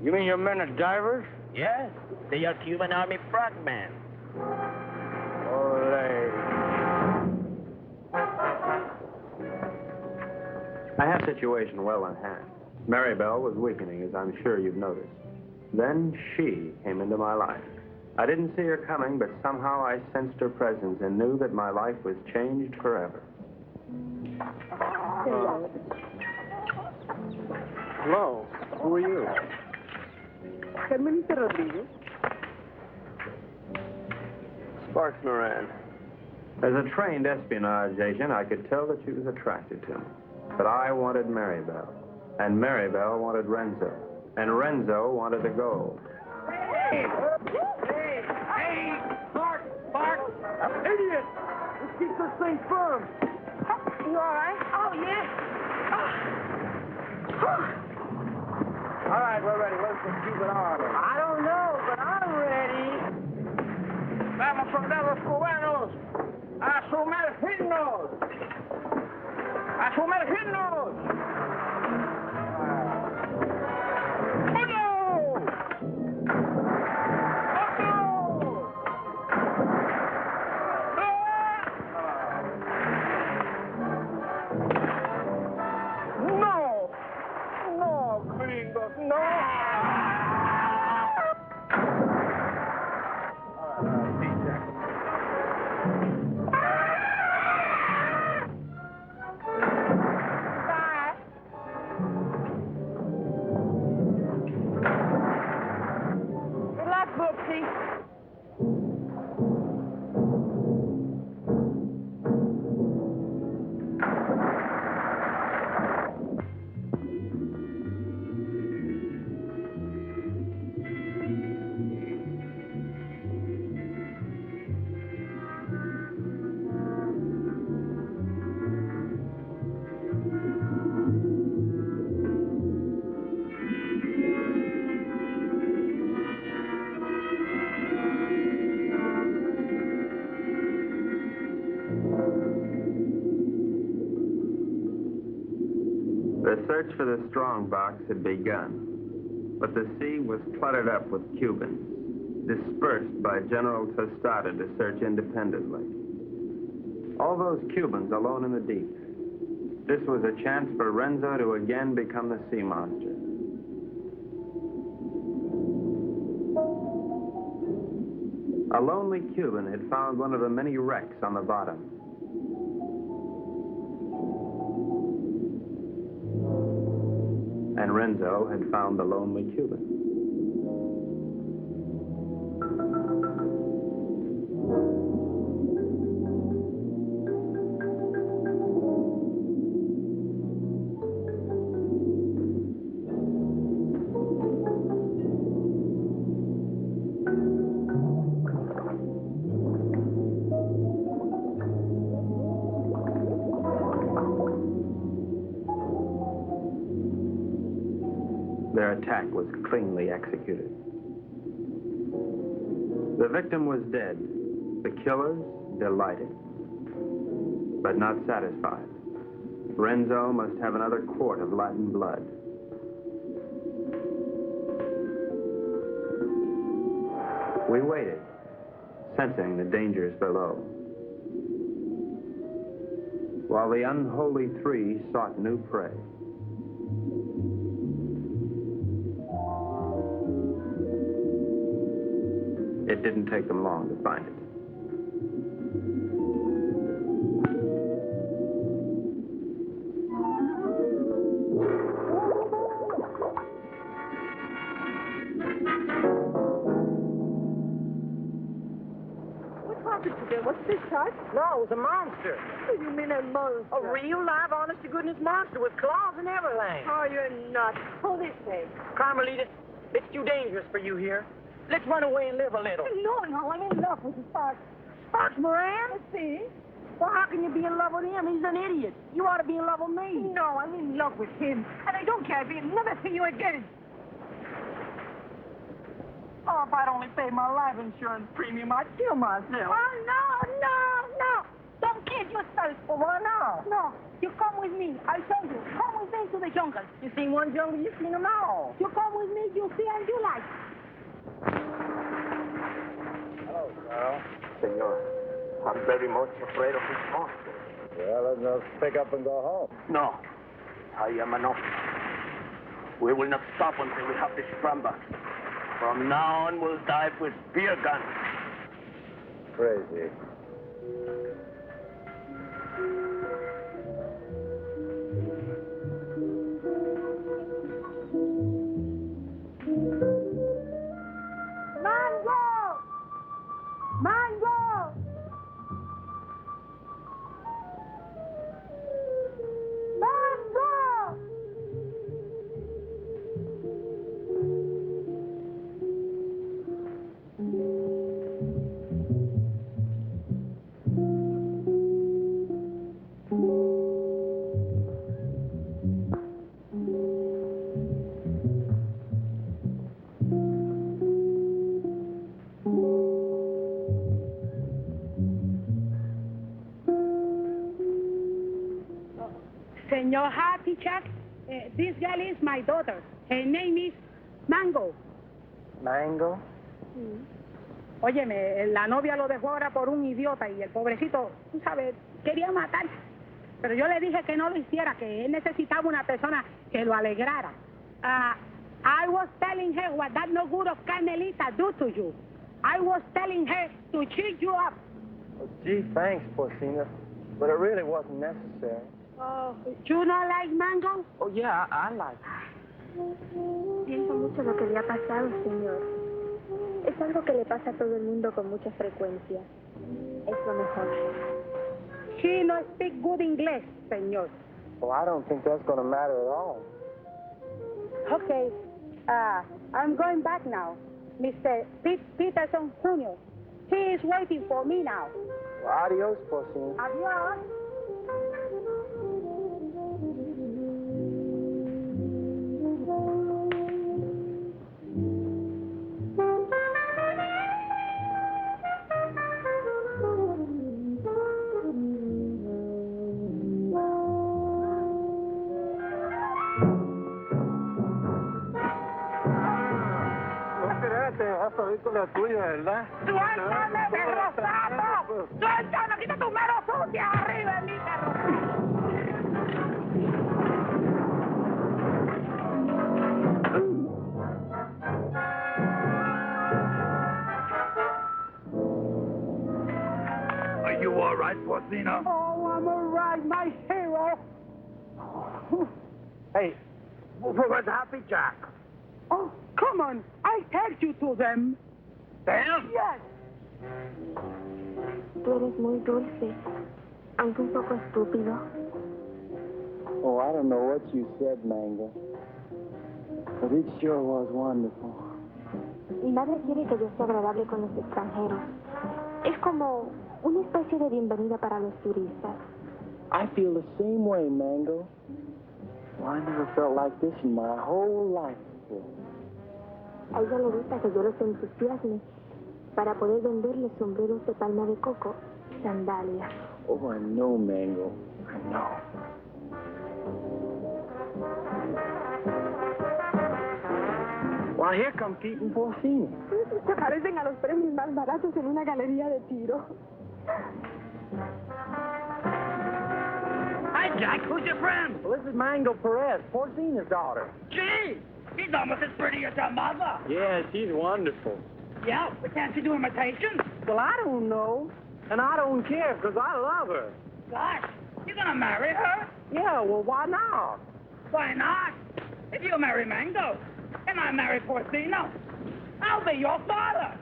Speaker 4: You mean your men are divers?
Speaker 11: Yes, they are Cuban Army frogmen.
Speaker 4: Ole.
Speaker 1: I had the situation well in hand. Maribel was weakening, as I'm sure you've noticed. Then she came into my life. I didn't see her coming, but somehow I sensed her presence and knew that my life was changed forever.
Speaker 5: Hello. Who are you?
Speaker 2: Carmelita Rodriguez.
Speaker 5: Sparks Moran.
Speaker 1: As a trained espionage agent, I could tell that she was attracted to me. But I wanted Maribel, and Maribel wanted Renzo, and Renzo wanted the gold.
Speaker 5: Hey! Sparks! Idiot! Let's keep this thing firm.
Speaker 2: You all right? Oh, yeah.
Speaker 5: All right, we're ready. Let's just keep it on.
Speaker 8: I don't know, but I'm ready.
Speaker 5: Vamos, soldados cubanos, a sumergirnos. ¡A sumergirnos!
Speaker 1: The search for the strongbox had begun, but the sea was cluttered up with Cubans, dispersed by General Tostada to search independently. All those Cubans alone in the deep. This was a chance for Renzo to again become the sea monster. A lonely Cuban had found one of the many wrecks on the bottom. And Renzo had found the lonely Cuban. Their attack was cleanly executed. The victim was dead. The killers delighted, but not satisfied. Renzo must have another quart of Latin blood. We waited, sensing the dangers below, while the unholy three sought new prey. It didn't take them long to find it.
Speaker 2: What's this, Tart?
Speaker 8: No, it was a monster.
Speaker 2: What do you mean a monster?
Speaker 8: A real, live, honest-to-goodness monster with claws and everything.
Speaker 2: Oh, you're nuts. Pull this way.
Speaker 8: Carmelita, it's too dangerous for you here. Let's run away and live a little.
Speaker 2: No, I'm in love with Sparks.
Speaker 8: Sparks Moran?
Speaker 2: Let's see.
Speaker 8: Well, how can you be in love with him? He's an idiot. You ought to be in love with me.
Speaker 2: No, I'm in love with him. And I don't care if he'll never see you again.
Speaker 8: Oh, if I'd only paid my life insurance premium, I'd kill myself.
Speaker 2: Oh, no. Don't kill yourself.
Speaker 8: Well, why not?
Speaker 2: No, you come with me. I'll show you. Come with me to the jungle.
Speaker 8: You seen one jungle, you've seen them all.
Speaker 2: You come with me, you'll see and you like.
Speaker 8: Hello, Carl.
Speaker 5: Senor, I'm very much afraid of this monster.
Speaker 7: Well, let's just pick up and go home.
Speaker 11: No, I am enough. We will not stop until we have this scramble. From now on, we'll dive with spear guns.
Speaker 7: Crazy.
Speaker 2: Mango!
Speaker 6: Senor Happy Chuck, this girl is my daughter. Her name is Mango.
Speaker 5: ¿Mango?
Speaker 6: Óyeme, la novia lo dejó ahora por un idiota y el pobrecito, tú sabes, quería matar. Pero yo le dije que no lo hiciera, que él necesitaba una persona que lo alegrara. I was telling her what that no good of Carmelita do to you. I was telling her to cheer you up.
Speaker 5: Oh, gee, thanks, Porcina. But it really wasn't necessary.
Speaker 6: Oh, you not like Mango?
Speaker 5: Oh, yeah, I like it.
Speaker 10: Siento mucho lo que le ha pasado, señor. Es algo que le pasa a todo el mundo con mucha frecuencia. Es lo mejor.
Speaker 6: She no speak good English, señor.
Speaker 5: Well, I don't think that's going to matter at all.
Speaker 6: Okay, I'm going back now. Mr. Peterson Jr. He is waiting for me now.
Speaker 5: Well, adios, Porcina.
Speaker 6: Adios.
Speaker 5: Película tuya, ¿verdad?
Speaker 6: ¡Suéltame, perro sapo! ¡Suéltame! ¡Quita tu mano sucia arriba de mí, perro!
Speaker 11: Are you all right, Porcina?
Speaker 6: Oh, I'm all right, my hero.
Speaker 5: Hey, where's Happy Jack?
Speaker 6: Oh, come on. I take you to them.
Speaker 11: Them?
Speaker 6: Yes.
Speaker 10: Tú eres muy dulce, aunque un poco estúpido.
Speaker 5: Oh, I don't know what you said, Mango. But it sure was wonderful.
Speaker 10: Mi madre quiere que yo sea agradable con los extranjeros. Es como una especie de bienvenida para los turistas.
Speaker 5: I feel the same way, Mango. Well, I never felt like this in my whole life.
Speaker 4: wonderful.
Speaker 10: A ella le gusta que yo los entusiasme para poder venderle sombreros de palma de coco y sandalias.
Speaker 4: Oh, I know, Mango. I know. Well, here come Pete and Porcini.
Speaker 10: Se parecen a los premios más baratos en una galería de tiro.
Speaker 8: Hi, Jack. Who's your friend?
Speaker 4: Well, this is Mango Perez, Porcini's daughter.
Speaker 8: Gee, she's almost as pretty as her mother.
Speaker 4: Yeah, she's wonderful.
Speaker 8: Yeah, but can't she do imitations?
Speaker 4: Well, I don't know. And I don't care, because I love her.
Speaker 8: Gosh, you gonna marry her?
Speaker 4: Yeah, well, why not?
Speaker 8: Why not? If you marry Mango, and I marry Porcino, I'll be your father.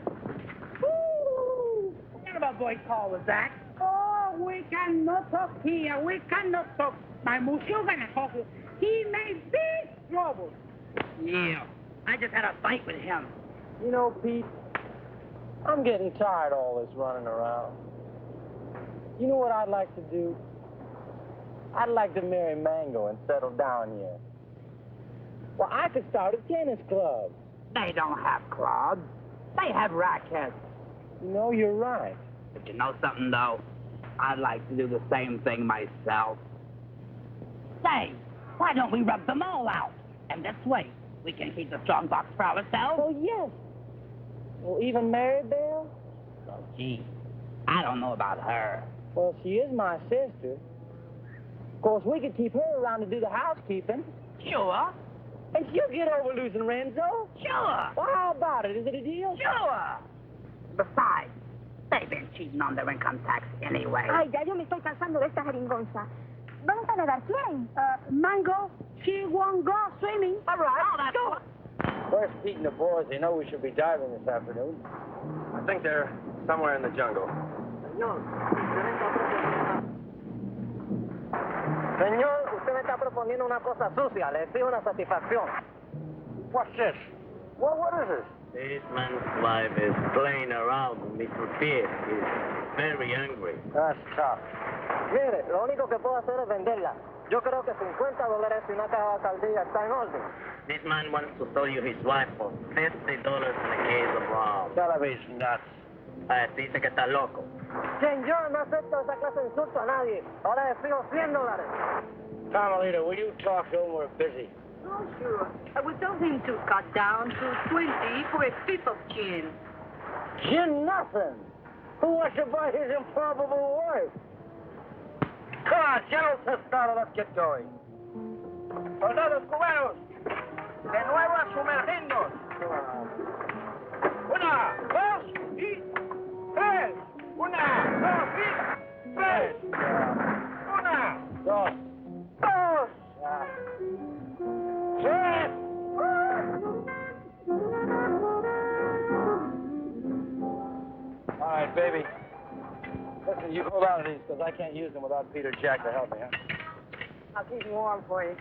Speaker 8: Woo! What kind of a boy call was that? Oh, we cannot talk here. We cannot talk. My monsieur gonna talk. He may be trouble. Yeah, I just had a fight with him.
Speaker 4: You know, Pete, I'm getting tired of all this running around. You know what I'd like to do? I'd like to marry Mango and settle down here. Well, I could start a tennis club.
Speaker 9: They don't have clubs. They have rackets.
Speaker 4: You know, you're right.
Speaker 9: But you know something, though? I'd like to do the same thing myself. Say, why don't we rub them all out? And this way, we can keep the strong box for ourselves.
Speaker 4: Oh, yes. Well, even Maribel?
Speaker 9: Oh, gee, I don't know about her.
Speaker 4: Well, she is my sister. Of course, we could keep her around to do the housekeeping.
Speaker 9: Sure.
Speaker 4: And she'll get over losing Renzo.
Speaker 9: Sure.
Speaker 4: Well, how about it? Is it a deal?
Speaker 9: Sure. Besides, they've been cheating on their income tax anyway.
Speaker 10: Ay, ya yo me estoy cansando de esta jeringonza. ¿Vamos a nadar? ¿Quién?
Speaker 6: Mango, she won't go swimming.
Speaker 9: All right. Oh, that's
Speaker 6: Sure.
Speaker 4: Where's Pete and the boys? They know we should be diving this afternoon.
Speaker 3: I think they're somewhere in the jungle.
Speaker 8: Señor, usted me está proponiendo una cosa sucia. Le exijo una satisfacción.
Speaker 4: What's this? Well, what is this?
Speaker 11: This man's wife is playing around with Mr. Pete. He's very angry.
Speaker 4: That's tough.
Speaker 8: Mire, lo único que puedo hacer es venderla. Yo creo que $50 y una caja de sardilla está en orden.
Speaker 11: This man wants to sell you his wife for $50 and a case of rum.
Speaker 4: Television nuts.
Speaker 11: Dice que está loco.
Speaker 8: Señor, no acepto esa clase de insulto a nadie. Ahora le exijo $100.
Speaker 4: Carmelita, will you talk to him? We're busy.
Speaker 2: Oh, sure. I would tell him to cut down to 20 for a fifth of gin.
Speaker 4: Gin nothing. Who wants to buy his improbable wife? Come on, General Testado, let's get going.
Speaker 5: Soldados cubanos, de nuevo a sumergirnos. Una, dos y tres. Una, dos y tres. Una,
Speaker 4: Dos.
Speaker 5: dos, tres.
Speaker 4: All right, baby. Listen, you hold on to these, because I can't use them without Peter Jack to help me, huh?
Speaker 2: I'll keep them warm for you.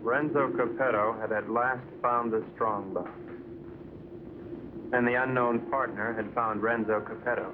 Speaker 1: Renzo Capeto had at last found the strong box. And the unknown partner had found Renzo Capeto.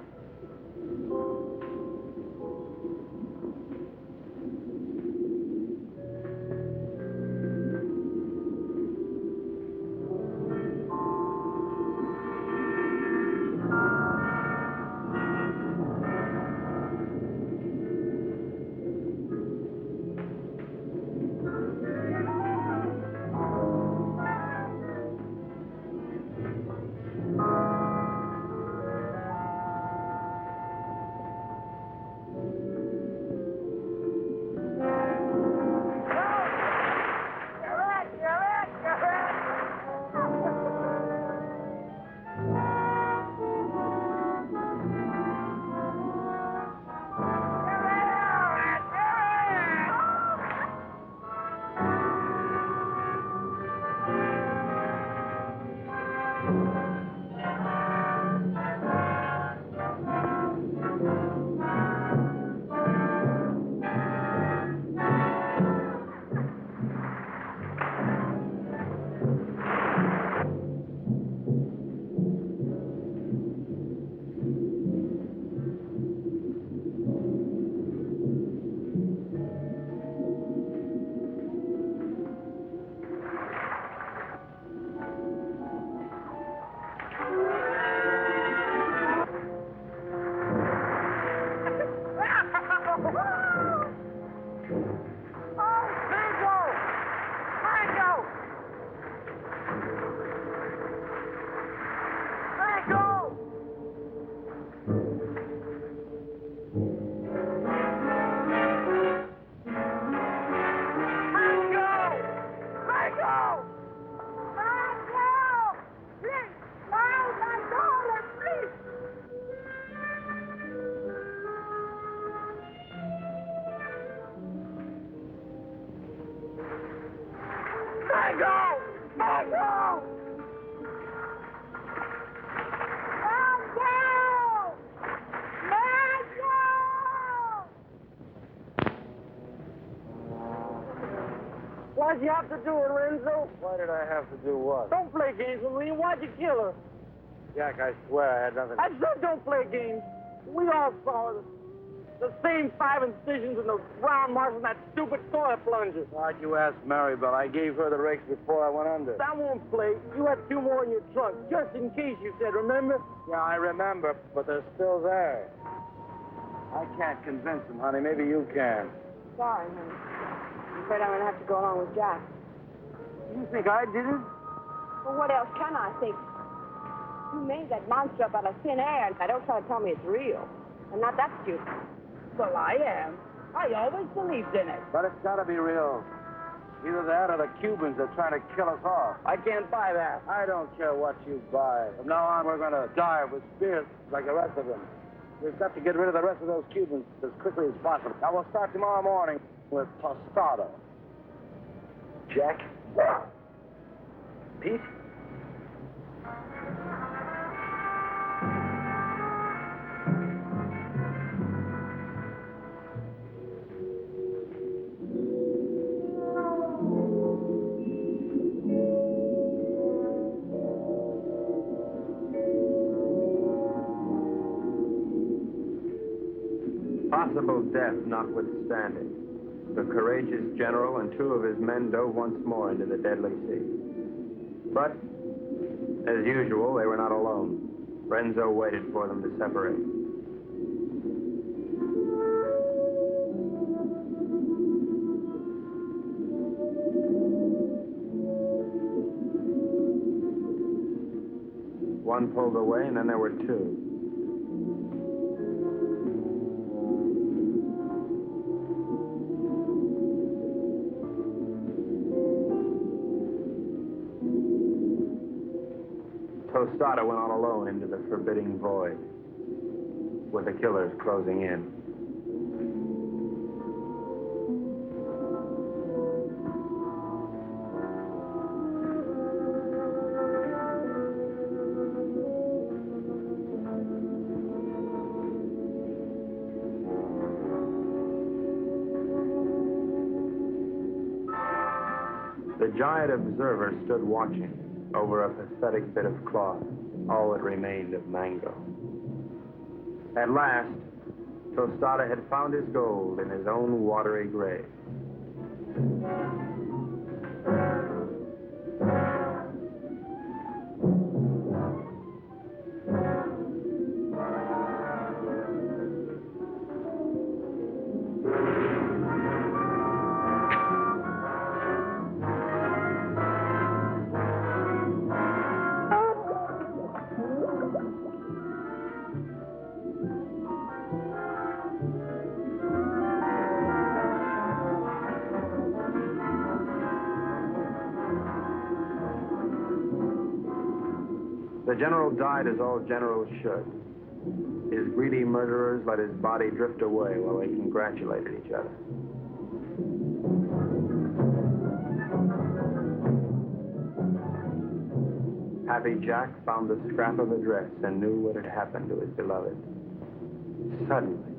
Speaker 12: Why'd you have to do it, Renzo?
Speaker 4: Why did I have to do what?
Speaker 12: Don't play games with me. Why'd you kill her?
Speaker 4: Jack, I swear I had nothing.
Speaker 12: I said don't play games. We all saw it. The same 5 incisions and the brown marks in that stupid toilet plunger.
Speaker 4: Why'd you ask Maribel? I gave her the rakes before I went under.
Speaker 12: That won't play. You had 2 more in your trunk, just in case, you said, remember?
Speaker 4: Yeah, I remember, but they're still there. I can't convince them, honey. Maybe you can.
Speaker 2: Sorry, honey. I'm afraid I'm going to have to go along with Jack.
Speaker 12: You think I did it?
Speaker 2: Well, what else can I think? You made that monster up out of thin air, and don't try to tell me it's real. I'm not that stupid.
Speaker 8: Well, I am. I always believed in it.
Speaker 4: But it's got to be real. Either that or the Cubans are trying to kill us off.
Speaker 12: I can't buy that.
Speaker 4: I don't care what you buy. From now on, we're going to dive with spears like the rest of them. We've got to get rid of the rest of those Cubans as quickly as possible. Now, we'll start tomorrow morning with tostada.
Speaker 12: Jack? Pete?
Speaker 1: Possible death notwithstanding, the courageous general and 2 of his men dove once more into the deadly sea. But, as usual, they were not alone. Renzo waited for them to separate. One pulled away, and then there were 2. Tostada went on alone into the forbidding void, with the killers closing in. The giant observer stood watching over a pathetic bit of cloth, all that remained of Mango. At last, Tostada had found his gold in his own watery grave. The general died as all generals should. His greedy murderers let his body drift away while they congratulated each other. Happy Jack found the scrap of a dress and knew what had happened to his beloved. Suddenly,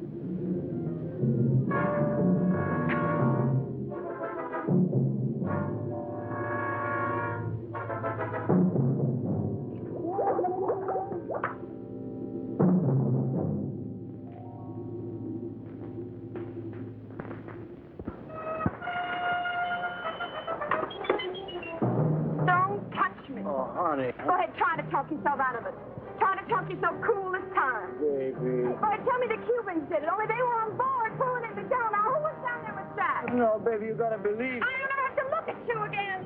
Speaker 2: Go ahead, try to talk yourself out of it. Try to talk yourself cool this time.
Speaker 4: Baby.
Speaker 2: Go ahead, tell me the Cubans did it, only they were on board pulling it down. Now, who was down there with Jack?
Speaker 4: No, baby, you gotta believe.
Speaker 2: I'm gonna have to look at you again.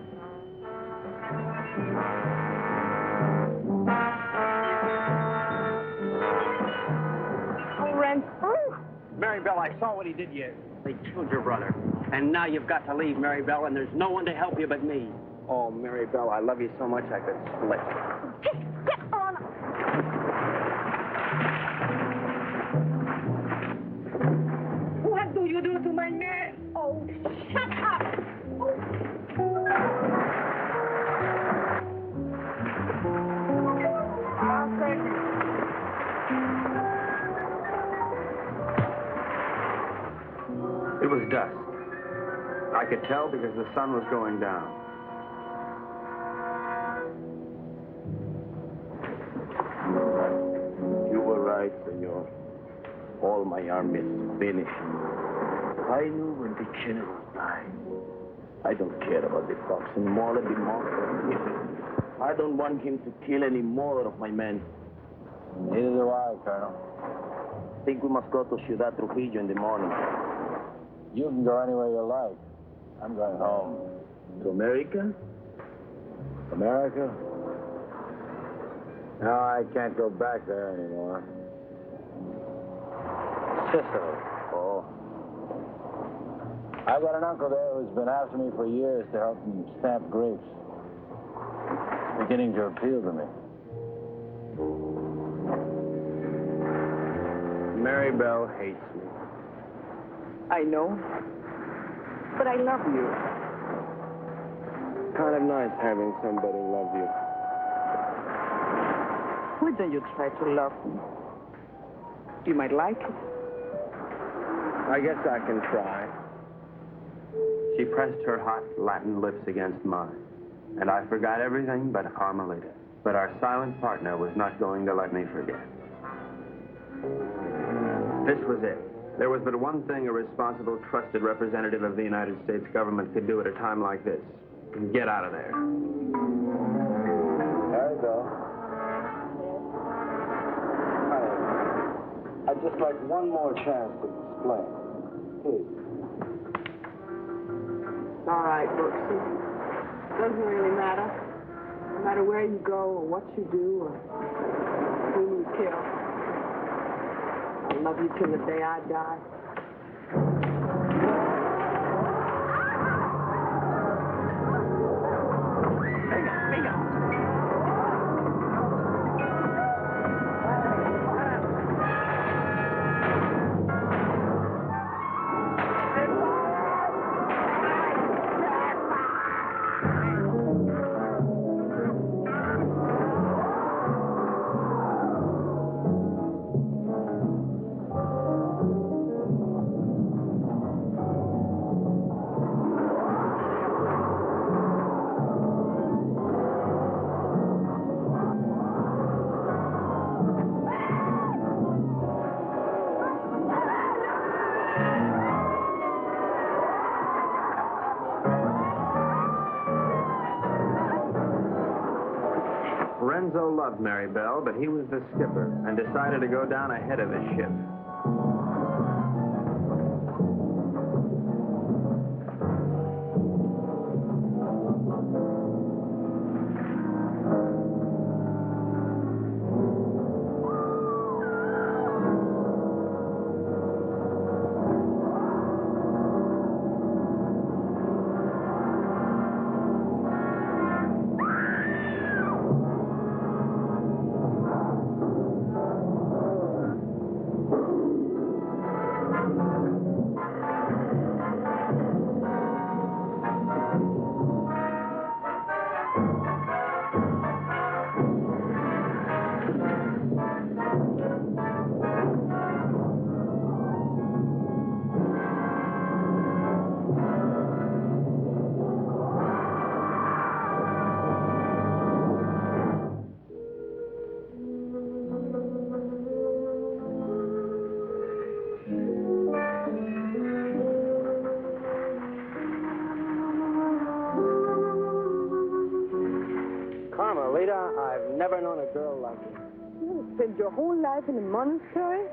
Speaker 2: Oh, Renzo.
Speaker 9: Maribel, I saw what he did you. They killed your brother. And now you've got to leave, Maribel, and there's no one to help you but me.
Speaker 1: oh, Maribel, I love you so much I could split.
Speaker 2: Get on.
Speaker 8: What do you do to my man?
Speaker 2: Oh, shut up.
Speaker 1: It was dusk. I could tell because the sun was going down.
Speaker 11: You were right, senor. All my army is finished. I knew when the general died. I don't care about the fox anymore. Let the monster. I don't want him to kill any more of my men.
Speaker 4: Neither do I, Colonel.
Speaker 11: I think we must go to Ciudad Trujillo in the morning.
Speaker 4: You can go anywhere you like. I'm going home.
Speaker 11: To America?
Speaker 4: America? No, I can't go back there anymore. Sicily.
Speaker 11: Oh.
Speaker 4: I've got an uncle there who's been after me for years to help him stamp grapes. It's beginning to appeal to me.
Speaker 1: Mary Bell hates me.
Speaker 13: I know. But I love you.
Speaker 1: Kind of nice having somebody love you.
Speaker 13: Why don't you try to love me? You might like it.
Speaker 1: I guess I can try. She pressed her hot Latin lips against mine, and I forgot everything but Carmelita. But our silent partner was not going to let me forget. This was it. There was but one thing a responsible, trusted representative of the United States government could do at a time like this. Get out of there.
Speaker 4: There you go. I'd just like one more chance to explain. Please.
Speaker 13: All right, Brooksy. Doesn't really matter. No matter where you go or what you do or who you kill. I'll love you till the day I die.
Speaker 1: Renzo loved Mary Bell, but he was the skipper and decided to go down ahead of his ship.
Speaker 12: Carmelita, I've never known a girl like you.
Speaker 2: You spent your whole life in a monastery?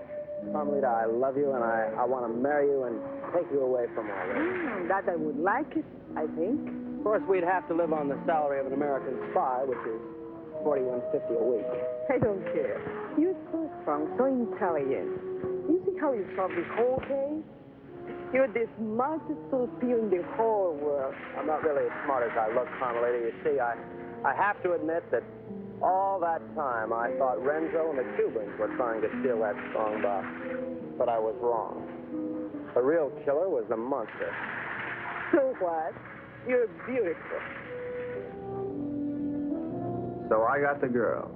Speaker 12: Carmelita, I love you, and I want to marry you and take you away from all this.
Speaker 2: That I would like it, I think.
Speaker 12: Of course, we'd have to live on the salary of an American spy, which is $41.50 a week.
Speaker 2: I don't care. You're so strong, so intelligent. You see how you solve this whole case? You're the smartest torpedo in the whole world.
Speaker 12: I'm not really as smart as I look, Carmelita. You see, I have to admit that all that time I thought Renzo and the Cubans were trying to steal that strong box. But I was wrong. The real killer was the monster.
Speaker 2: So what? You're beautiful.
Speaker 1: So I got the girl.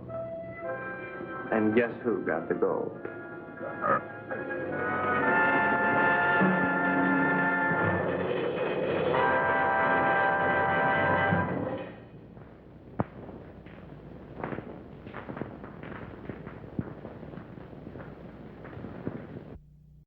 Speaker 1: And guess who got the gold?